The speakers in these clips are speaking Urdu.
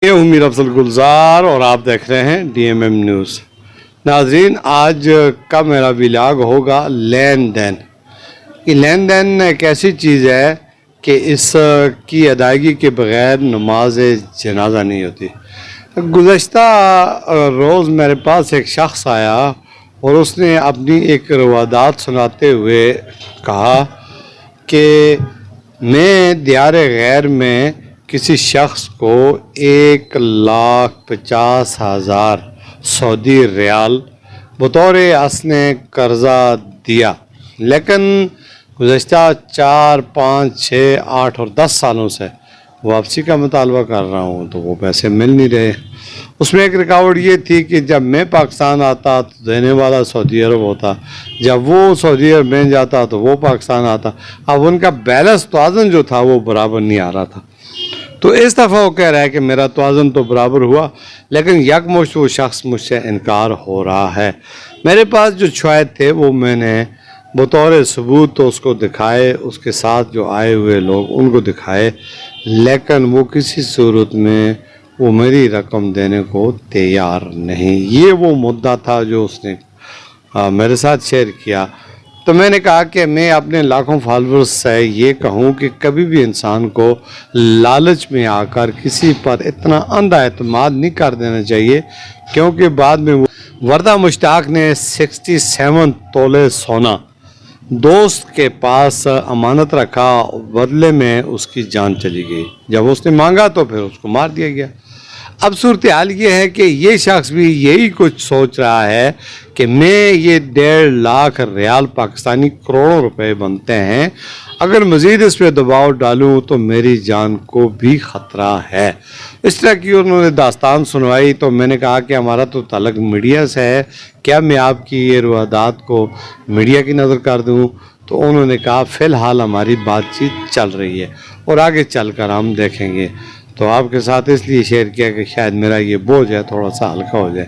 یہ ہوں میر افضل گلزار اور آپ دیکھ رہے ہیں ڈی ایم ایم نیوز۔ ناظرین، آج کا میرا ولاگ ہوگا لین دین۔ یہ لین دین ایک ایسی چیز ہے کہ اس کی ادائیگی کے بغیر نماز جنازہ نہیں ہوتی۔ گزشتہ روز میرے پاس ایک شخص آیا اور اس نے اپنی ایک روادات سناتے ہوئے کہا کہ میں دیار غیر میں کسی شخص کو 1,50,000 سعودی ریال بطور اصل قرضہ دیا، لیکن گزشتہ 4، 5، 6، 8 اور 10 سالوں سے واپسی کا مطالبہ کر رہا ہوں تو وہ پیسے مل نہیں رہے۔ اس میں ایک رکاوٹ یہ تھی کہ جب میں پاکستان آتا تو دینے والا سعودی عرب ہوتا، جب وہ سعودی عرب میں جاتا تو وہ پاکستان آتا۔ اب ان کا بیلنس توازن جو تھا وہ برابر نہیں آ رہا تھا۔ تو اس دفعہ وہ کہہ رہا ہے کہ میرا توازن تو برابر ہوا، لیکن یکمشت وہ شخص مجھ سے انکار ہو رہا ہے۔ میرے پاس جو شواہد تھے وہ میں نے بطور ثبوت تو اس کو دکھائے، اس کے ساتھ جو آئے ہوئے لوگ ان کو دکھائے، لیکن وہ کسی صورت میں وہ میری رقم دینے کو تیار نہیں۔ یہ وہ مدعا تھا جو اس نے میرے ساتھ شیئر کیا۔ تو میں نے کہا کہ میں اپنے لاکھوں فالورز سے یہ کہوں کہ کبھی بھی انسان کو لالچ میں آ کر کسی پر اتنا اندھا اعتماد نہیں کر دینا چاہیے، کیونکہ بعد میں وردہ مشتاق نے 67 تولے سونا دوست کے پاس امانت رکھا، بدلے میں اس کی جان چلی گئی۔ جب اس نے مانگا تو پھر اس کو مار دیا گیا۔ اب صورتحال یہ ہے کہ یہ شخص بھی یہی کچھ سوچ رہا ہے کہ میں یہ 1.5 لاکھ ریال پاکستانی کروڑوں روپے بنتے ہیں، اگر مزید اس پہ دباؤ ڈالوں تو میری جان کو بھی خطرہ ہے۔ اس طرح کی انہوں نے داستان سنوائی تو میں نے کہا کہ ہمارا تو تعلق میڈیا سے ہے، کیا میں آپ کی یہ روادات کو میڈیا کی نظر کر دوں؟ تو انہوں نے کہا فی الحال ہماری بات چیت چل رہی ہے اور آگے چل کر ہم دیکھیں گے۔ تو آپ کے ساتھ اس لیے شیئر کیا کہ شاید میرا یہ بوجھ ہے تھوڑا سا ہلکا ہو جائے۔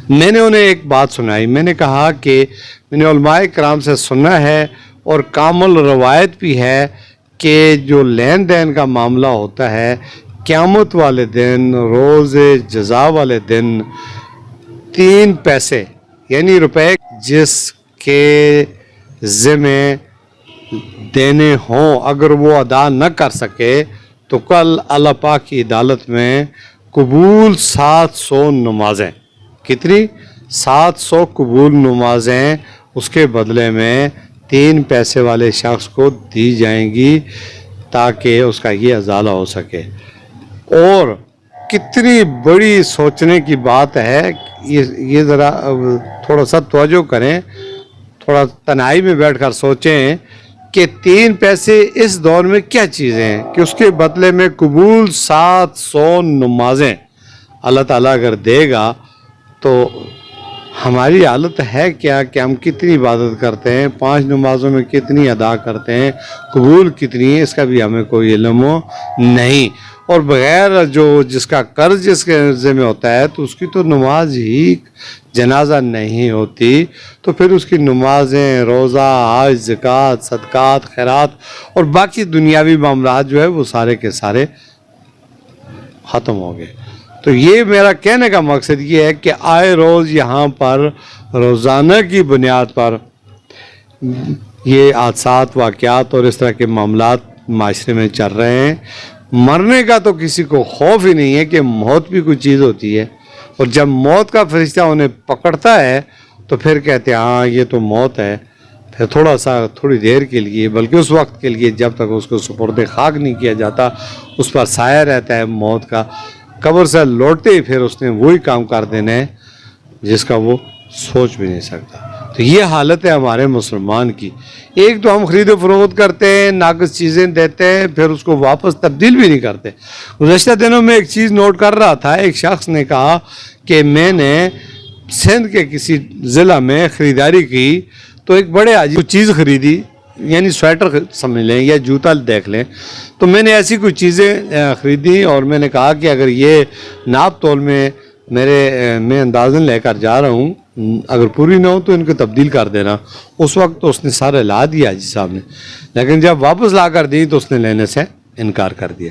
میں نے انہیں ایک بات سنائی، میں نے کہا کہ میں نے علماء کرام سے سنا ہے اور کامل روایت بھی ہے کہ جو لین دین کا معاملہ ہوتا ہے قیامت والے دن، روز جزا والے دن، 3 پیسے یعنی روپے جس کے ذمہ دینے ہوں اگر وہ ادا نہ کر سکے تو کل اللہ پاک کی عدالت میں قبول 700 نمازیں، کتنی؟ 700 قبول نمازیں اس کے بدلے میں 3 پیسے والے شخص کو دی جائیں گی تاکہ اس کا یہ ازالہ ہو سکے۔ اور کتنی بڑی سوچنے کی بات ہے، یہ ذرا تھوڑا سا توجہ کریں، تھوڑا تنہائی میں بیٹھ کر سوچیں کہ 3 پیسے اس دور میں کیا چیزیں ہیں کہ اس کے بدلے میں قبول 700 نمازیں اللہ تعالیٰ اگر دے گا تو ہماری حالت ہے کیا کہ ہم کتنی عبادت کرتے ہیں، 5 نمازوں میں کتنی ادا کرتے ہیں، قبول کتنی ہے اس کا بھی ہمیں کوئی علم نہیں۔ اور بغیر جس کا قرض جس کے ذمہ ہوتا ہے تو اس کی تو نماز ہی جنازہ نہیں ہوتی، تو پھر اس کی نمازیں، روزہ، حج، زکوٰۃ، صدقات، خیرات اور باقی دنیاوی معاملات جو ہے وہ سارے کے سارے ختم ہو گئے۔ تو یہ میرا کہنے کا مقصد یہ ہے کہ آئے روز یہاں پر روزانہ کی بنیاد پر یہ حادثات، واقعات اور اس طرح کے معاملات معاشرے میں چل رہے ہیں۔ مرنے کا تو کسی کو خوف ہی نہیں ہے کہ موت بھی کوئی چیز ہوتی ہے، اور جب موت کا فرشتہ انہیں پکڑتا ہے تو پھر کہتے ہیں ہاں یہ تو موت ہے، پھر تھوڑی دیر کے لیے، بلکہ اس وقت کے لیے جب تک اس کو سپرد خاک نہیں کیا جاتا اس پر سایہ رہتا ہے موت کا۔ قبر سے لوٹتے ہی پھر اس نے وہی کام کر دینا ہے جس کا وہ سوچ بھی نہیں سکتا۔ تو یہ حالت ہے ہمارے مسلمان کی۔ ایک تو ہم خرید و فروخت کرتے ہیں، ناقص چیزیں دیتے ہیں، پھر اس کو واپس تبدیل بھی نہیں کرتے۔ گزشتہ دنوں میں ایک چیز نوٹ کر رہا تھا، ایک شخص نے کہا کہ میں نے سندھ کے کسی ضلع میں خریداری کی تو ایک بڑے عجیب چیز خریدی، یعنی سویٹر سمجھ لیں یا جوتا دیکھ لیں، تو میں نے ایسی کوئی چیزیں خریدی اور میں نے کہا کہ اگر یہ ناپ تول میں میں اندازن لے کر جا رہا ہوں، اگر پوری نہ ہو تو ان کو تبدیل کر دینا۔ اس وقت تو اس نے سارے لا دیا حاجی صاحب نے، لیکن جب واپس لا کر دی تو اس نے لینے سے انکار کر دیا۔